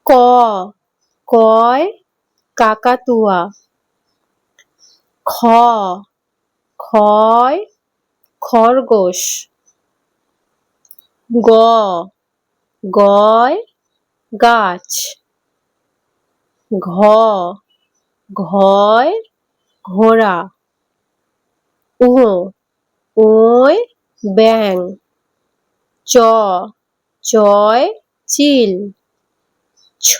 ক কয় কাকাতুয়া। খ খয় খরগোশ। গ গয় গাছ। ঘ ঘয় ঘোড়া। উ ওয় ব্যাঙ। চ চয় চিল। ছ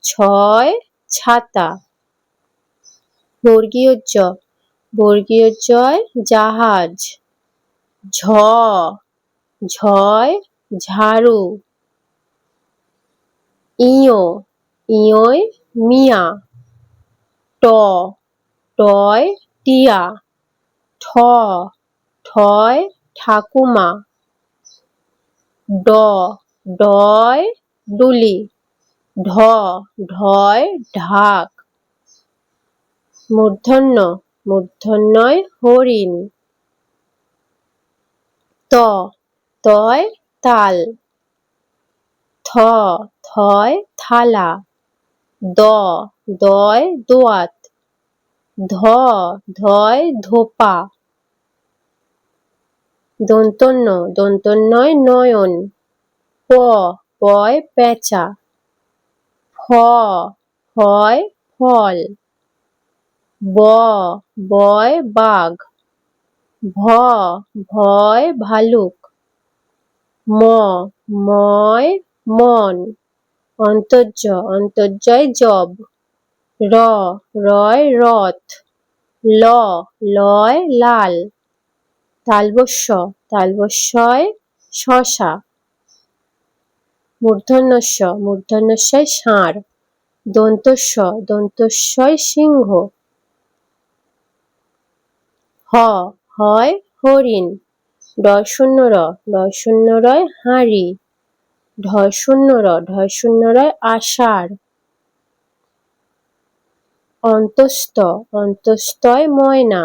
ছয় ছাতা। বর্গীয় জ বর্গীয় জয় জাহাজ। ঝ ঝয় ঝাড়ু। ইয় ইয়য় মিয়া। ট টয় টিয়া। ঠ ঠয় ঠাকুমা। ড ডয় ডুলি। ঢ ঢয় ঢাক। মূর্ধন্য মূর্ধন্যয় হরিণ। ত তয় তাল। থ থয় থালা। দ দয় দোয়াত। ধ ধয় ধোপা। দন্তন্য দন্তন্যয় নয়ন। প পয় পেঁচা। ফ ফয় ফল। ব বয় বাঘ। ভ ভয় ভালুক। ম ময় মন। অন্তর্য অন্তর্যয় জব। র রয় রথ। ল লয় লাল। তালবস্য তালবস্যয় শশা। মূর্ধন্যস্য মূর্ধন্যস্যয় ষাঁড়। দন্তস্য দন্তস্যয় সিংহ। হ হয় হরিণ। ডয় শূন্য রয় হাঁড়ি। ঢয় শূন্য রয় আষাঢ়। অন্তস্থ অন্তস্থয় ময়না।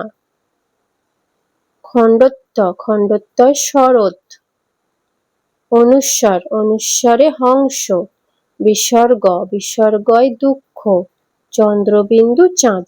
খণ্ডত্ব খণ্ডত্বয় শরৎ। অনুস্বর অনুস্বরে হংস। বিসর্গ বিসর্গয় দুঃখ। চন্দ্রবিন্দু চাঁদ।